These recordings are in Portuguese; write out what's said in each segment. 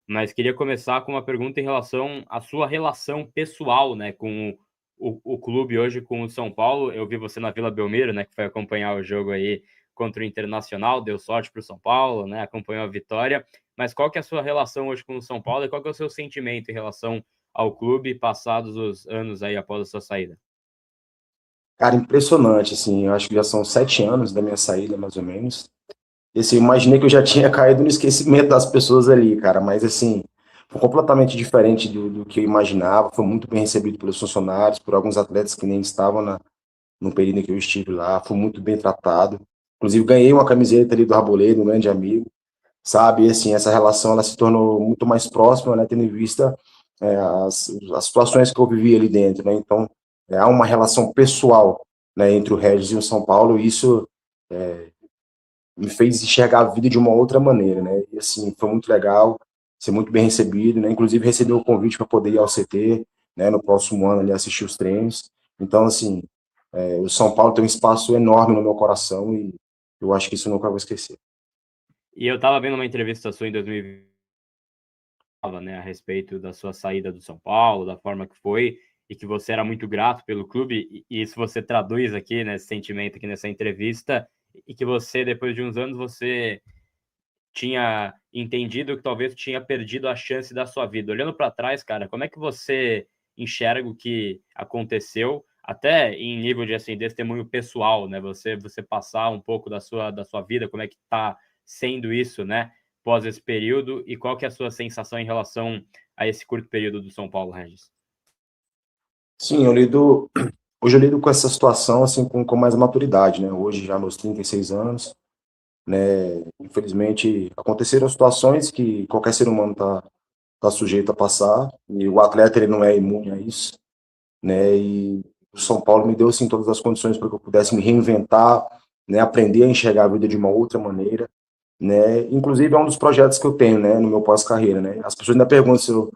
mas queria começar com uma pergunta em relação à sua relação pessoal, né, com o clube hoje, com o São Paulo. Eu vi você na Vila Belmiro, né, que foi acompanhar o jogo aí contra o Internacional, deu sorte para o São Paulo, né, acompanhou a vitória, mas qual que é a sua relação hoje com o São Paulo e qual que é o seu sentimento em relação ao clube passados os anos aí após a sua saída? Cara, impressionante, assim, eu acho que já são 7 anos da minha saída, mais ou menos. E, assim, eu imaginei que eu já tinha caído no esquecimento das pessoas ali, cara, mas, assim, foi completamente diferente do que eu imaginava, foi muito bem recebido pelos funcionários, por alguns atletas que nem estavam no período em que eu estive lá, fui muito bem tratado. Inclusive, ganhei uma camiseta ali do Raboleiro, um grande amigo, sabe? E, assim, essa relação, ela se tornou muito mais próxima, né, tendo em vista as situações que eu vivi ali dentro, né? Então, há uma relação pessoal, né, entre o Regis e o São Paulo, e isso me fez enxergar a vida de uma outra maneira, né? E assim, foi muito legal, ser muito bem recebido, né? Inclusive recebi o convite para poder ir ao CT, né, no próximo ano ali assistir os treinos. Então, assim, o São Paulo tem um espaço enorme no meu coração e eu acho que isso eu nunca vou esquecer. E eu estava vendo uma entrevista sua em 2020, né, a respeito da sua saída do São Paulo, da forma que foi, e que você era muito grato pelo clube, e isso você traduz aqui, nesse sentimento aqui nessa entrevista, e que você, depois de uns anos, você tinha entendido que talvez tinha perdido a chance da sua vida. Olhando para trás, cara, como é que você enxerga o que aconteceu, até em nível de assim, testemunho pessoal, né? Você passar um pouco da sua vida, como é que está sendo isso, né? Pós esse período, e qual que é a sua sensação em relação a esse curto período do São Paulo, Regis? Sim, hoje eu lido com essa situação assim com mais maturidade, né? Hoje já meus 36 anos, né? Infelizmente aconteceram situações que qualquer ser humano tá sujeito a passar e o atleta ele não é imune a isso, né? E o São Paulo me deu assim todas as condições para que eu pudesse me reinventar, né? Aprender a enxergar a vida de uma outra maneira, né? Inclusive é um dos projetos que eu tenho, né? No meu pós-carreira, né? As pessoas ainda perguntam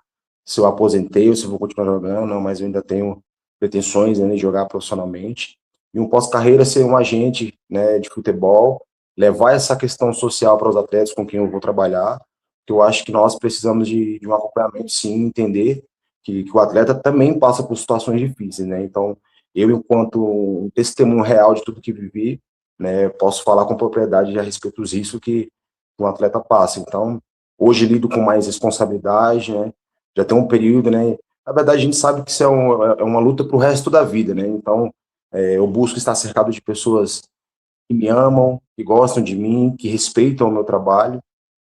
se eu aposentei ou se eu vou continuar jogando, não, mas eu ainda tenho pretensões, né, de jogar profissionalmente. E um pós-carreira ser um agente, né, de futebol, levar essa questão social para os atletas com quem eu vou trabalhar, que eu acho que nós precisamos de um acompanhamento, sim, entender que o atleta também passa por situações difíceis, né? Então, eu, enquanto um testemunho real de tudo que vivi, né, posso falar com propriedade a respeito dos riscos que um atleta passa. Então, hoje lido com mais responsabilidade, né? Já tem um período, né? Na verdade, a gente sabe que isso é uma luta para o resto da vida, né? Então, eu busco estar cercado de pessoas que me amam, que gostam de mim, que respeitam o meu trabalho.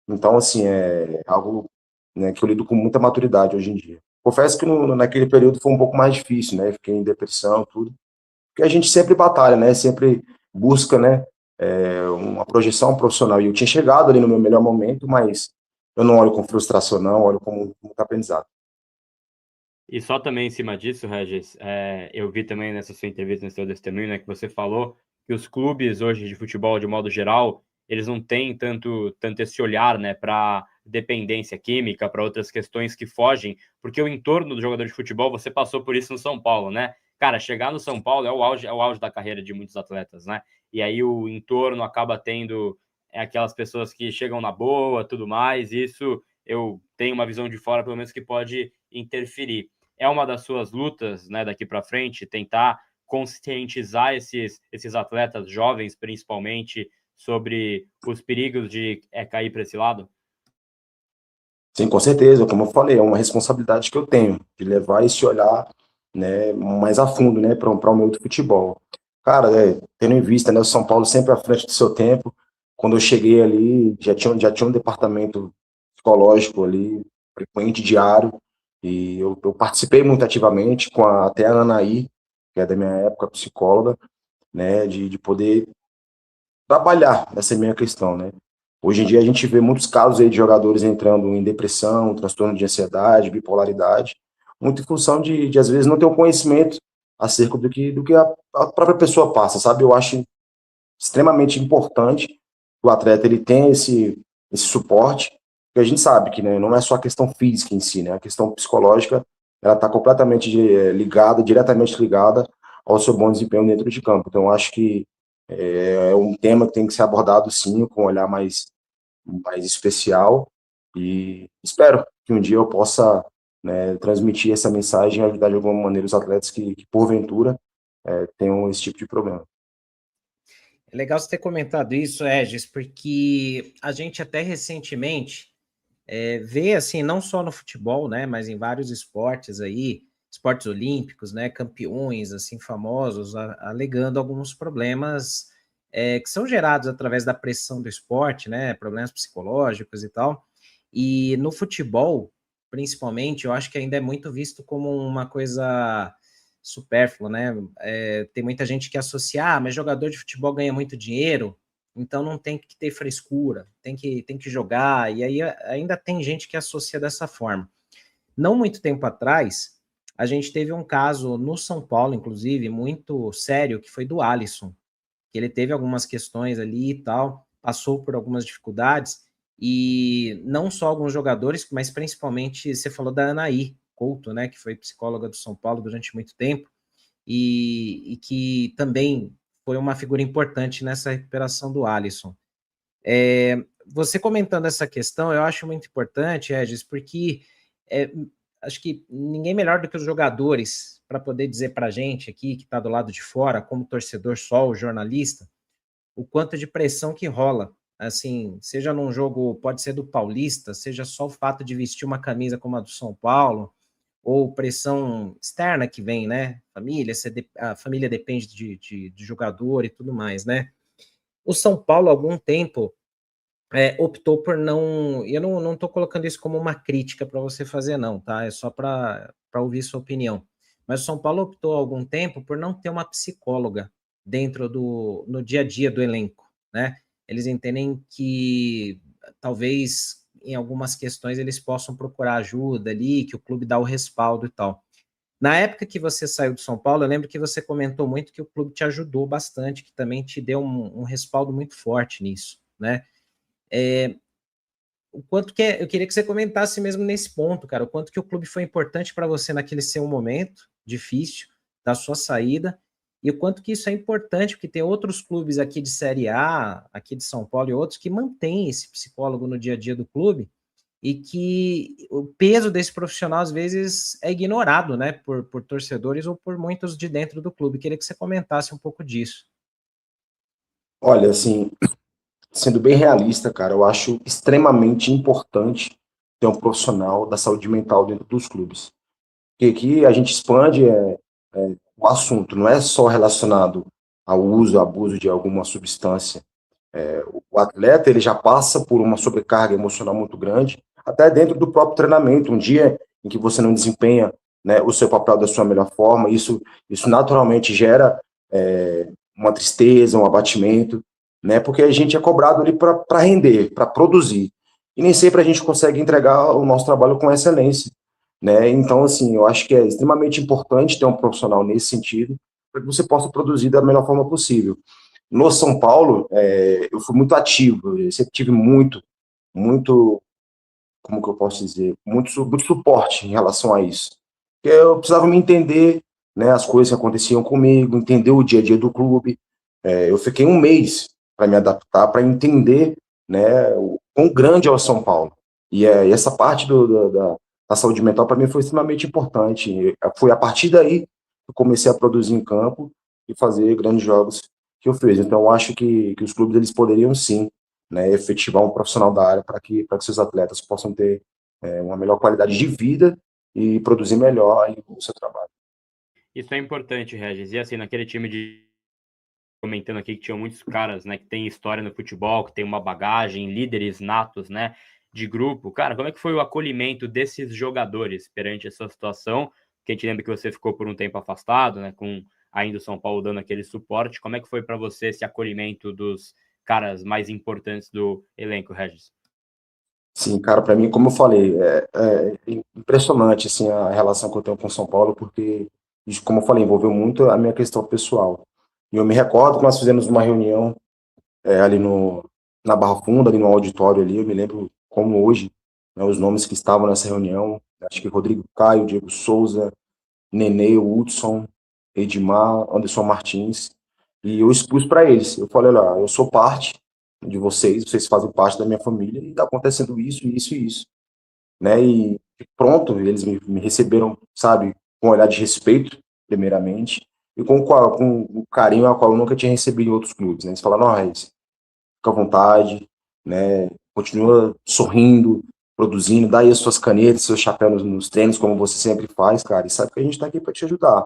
Então, assim, é algo, né, que eu lido com muita maturidade hoje em dia. Confesso que naquele período foi um pouco mais difícil, né? Fiquei em depressão, tudo. Porque a gente sempre batalha, né? Sempre busca, né? Uma projeção profissional. E eu tinha chegado ali no meu melhor momento, mas eu não olho com frustração, não, olho como muito aprendizado. E só também em cima disso, Regis, eu vi também nessa sua entrevista, nesse seu testemunho, né, que você falou que os clubes hoje de futebol, de modo geral, eles não têm tanto esse olhar, né, para dependência química, para outras questões que fogem, porque o entorno do jogador de futebol, você passou por isso no São Paulo, né? Cara, chegar no São Paulo é o auge da carreira de muitos atletas, né? E aí o entorno acaba tendo aquelas pessoas que chegam na boa, tudo mais, e isso eu tenho uma visão de fora, pelo menos, que pode interferir. É uma das suas lutas, né, daqui para frente, tentar conscientizar esses atletas jovens, principalmente, sobre os perigos de cair para esse lado? Sim, com certeza, como eu falei, é uma responsabilidade que eu tenho, de levar esse olhar, né, mais a fundo, né, para o meu futebol. Cara, tendo em vista, né, o São Paulo sempre à frente do seu tempo, quando eu cheguei ali, já tinha um departamento psicológico ali, frequente, diário, e eu participei muito ativamente com até a Anaí, que é da minha época, psicóloga, né, de poder trabalhar nessa minha questão, né. Hoje em dia a gente vê muitos casos aí de jogadores entrando em depressão, transtorno de ansiedade, bipolaridade, muito em função de às vezes não ter o conhecimento acerca do que a própria pessoa passa, sabe? Eu acho extremamente importante que o atleta ele tenha esse suporte, porque a gente sabe que, né, não é só a questão física em si, né? A questão psicológica ela está completamente ligada, diretamente ligada ao seu bom desempenho dentro de campo. Então, eu acho que é um tema que tem que ser abordado sim, com um olhar mais especial e espero que um dia eu possa, né, transmitir essa mensagem e ajudar de alguma maneira os atletas que porventura, tenham esse tipo de problema. É legal você ter comentado isso, Regis, porque a gente até recentemente vê, assim, não só no futebol, né, mas em vários esportes aí, esportes olímpicos, né, campeões, assim, famosos, alegando alguns problemas que são gerados através da pressão do esporte, né, problemas psicológicos e tal. E no futebol, principalmente, eu acho que ainda é muito visto como uma coisa supérflua, né? Tem muita gente que associa, mas jogador de futebol ganha muito dinheiro, então não tem que ter frescura, tem que jogar, e aí ainda tem gente que associa dessa forma. Não muito tempo atrás, a gente teve um caso no São Paulo, inclusive, muito sério, que foi do Alisson, que ele teve algumas questões ali e tal, passou por algumas dificuldades, e não só alguns jogadores, mas principalmente, você falou da Anaí Couto, né, que foi psicóloga do São Paulo durante muito tempo, e que também foi uma figura importante nessa recuperação do Alisson. Você comentando essa questão, eu acho muito importante, Regis, porque acho que ninguém melhor do que os jogadores para poder dizer para a gente aqui, que está do lado de fora, como torcedor só, o jornalista, o quanto de pressão que rola. Assim, seja num jogo, pode ser do Paulista, seja só o fato de vestir uma camisa como a do São Paulo, ou pressão externa que vem, né? A família depende de jogador e tudo mais, né? O São Paulo, há algum tempo, optou por não. Eu não estou colocando isso como uma crítica para você fazer, não, tá? É só para ouvir sua opinião. Mas o São Paulo optou há algum tempo por não ter uma psicóloga dentro no dia a dia do elenco, né? Eles entendem que talvez em algumas questões eles possam procurar ajuda ali, que o clube dá o respaldo e tal. Na época que você saiu do São Paulo, eu lembro que você comentou muito que o clube te ajudou bastante, que também te deu um respaldo muito forte nisso, né? O quanto que eu queria que você comentasse mesmo nesse ponto, cara, o quanto que o clube foi importante para você naquele seu momento difícil da sua saída e o quanto que isso é importante, porque tem outros clubes aqui de Série A, aqui de São Paulo e outros que mantêm esse psicólogo no dia a dia do clube e que o peso desse profissional às vezes é ignorado, né, por torcedores ou por muitos de dentro do clube. Queria que você comentasse um pouco disso. Olha, assim, sendo bem realista, cara, eu acho extremamente importante ter um profissional da saúde mental dentro dos clubes. Porque aqui a gente expande o assunto, não é só relacionado ao uso, abuso de alguma substância. O atleta, ele já passa por uma sobrecarga emocional muito grande, até dentro do próprio treinamento. Um dia em que você não desempenha, né, o seu papel da sua melhor forma, isso naturalmente gera uma tristeza, um abatimento, né, porque a gente é cobrado ali para render, para produzir. E nem sempre a gente consegue entregar o nosso trabalho com excelência, né? Então, assim, eu acho que é extremamente importante ter um profissional nesse sentido, para que você possa produzir da melhor forma possível. No São Paulo, eu fui muito ativo, eu sempre tive muito, como que eu posso dizer, muito suporte em relação a isso. Porque eu precisava me entender, né, as coisas que aconteciam comigo, entender o dia a dia do clube. Eu fiquei um mês para me adaptar, para entender, né, o quão grande é o São Paulo. E essa parte da saúde mental para mim foi extremamente importante. Foi a partir daí que eu comecei a produzir em campo e fazer grandes jogos que eu fiz. Então, eu acho que os clubes eles poderiam sim, né, efetivar um profissional da área para que seus atletas possam ter uma melhor qualidade de vida e produzir melhor aí o seu trabalho. Isso é importante, Regis. E assim, naquele time de comentando aqui que tinham muitos caras, né, que tem história no futebol, que tem uma bagagem, líderes natos, né, de grupo. Cara, como é que foi o acolhimento desses jogadores perante essa situação? Que a gente lembra que você ficou por um tempo afastado, né, com ainda o São Paulo dando aquele suporte. Como é que foi para você esse acolhimento dos caras mais importantes do elenco, Regis? Sim, cara, para mim, como eu falei, é impressionante assim a relação que eu tenho com São Paulo, porque isso, como eu falei, envolveu muito a minha questão pessoal. E eu me recordo que nós fizemos uma reunião ali na Barra Funda, ali no auditório ali, eu me lembro como hoje, né, os nomes que estavam nessa reunião, acho que Rodrigo Caio, Diego Souza, Nenê, Hudson, Edmar, Anderson Martins, e eu expus para eles, eu falei, olha, eu sou parte de vocês fazem parte da minha família, e está acontecendo isso, isso e isso. né, e pronto, eles me receberam, sabe, com um olhar de respeito, primeiramente, e com o carinho a qual eu nunca tinha recebido em outros clubes, né, eles falaram, não, Raiz, fica à vontade, né, continua sorrindo, produzindo, dá aí as suas canetas, seus chapéus nos treinos, como você sempre faz, cara, e sabe que a gente está aqui para te ajudar,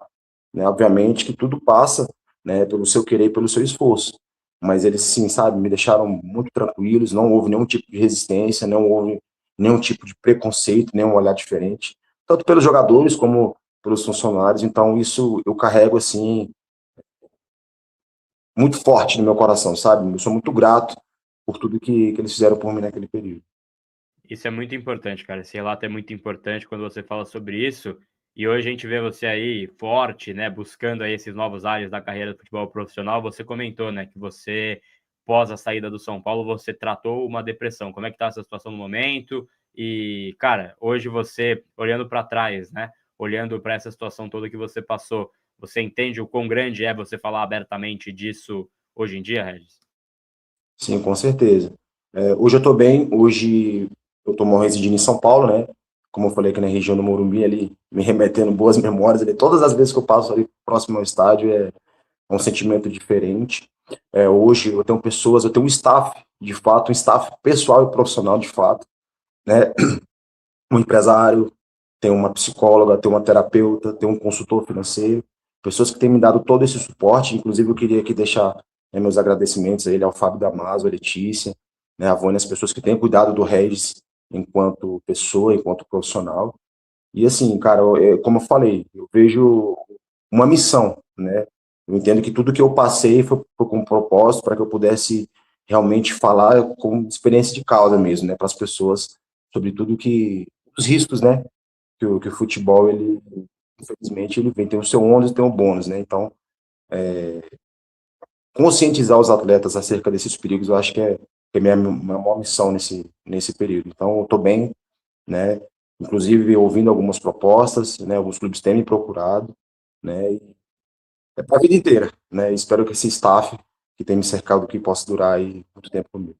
né, obviamente que tudo passa, né, pelo seu querer e pelo seu esforço, mas eles, sim, sabe, me deixaram muito tranquilos, não houve nenhum tipo de resistência, não houve nenhum tipo de preconceito, nenhum olhar diferente, tanto pelos jogadores como pelos funcionários, então isso eu carrego, assim, muito forte no meu coração, sabe? Eu sou muito grato por tudo que eles fizeram por mim naquele período. Isso é muito importante, cara. Esse relato é muito importante quando você fala sobre isso. E hoje a gente vê você aí forte, né, buscando aí esses novos ares da carreira do futebol profissional. Você comentou, né, que você, pós a saída do São Paulo, você tratou uma depressão. Como é que tá essa situação no momento? E, cara, hoje você, olhando para trás, né, olhando para essa situação toda que você passou, você entende o quão grande é você falar abertamente disso hoje em dia, Regis? Sim, com certeza. Hoje eu estou bem, hoje eu estou residindo em São Paulo, né? Como eu falei aqui na região do Morumbi, ali, me remetendo boas memórias ali. Todas as vezes que eu passo ali próximo ao estádio é um sentimento diferente. Hoje eu tenho pessoas, eu tenho um staff, de fato, um staff pessoal e profissional, de fato, né? Um empresário, tem uma psicóloga, tem uma terapeuta, tem um consultor financeiro, pessoas que têm me dado todo esse suporte. Inclusive, eu queria aqui deixar, né, meus agradecimentos a ele, ao Fábio Damaso, a Letícia, né, a Vânia, as pessoas que têm cuidado do Regis enquanto pessoa, enquanto profissional. E assim, cara, como eu falei, eu vejo uma missão, né? Eu entendo que tudo que eu passei foi com um propósito para que eu pudesse realmente falar com experiência de causa mesmo, né, para as pessoas sobre tudo que os riscos, né, que o futebol, ele, infelizmente, ele vem, tem o seu ônus e tem o bônus, né? Então, conscientizar os atletas acerca desses perigos, eu acho que é minha maior missão nesse período. Então, eu estou bem, né? Inclusive, ouvindo algumas propostas, né? Alguns clubes têm me procurado, né? E é para a vida inteira, né? Espero que esse staff que tem me cercado que possa durar aí muito tempo comigo.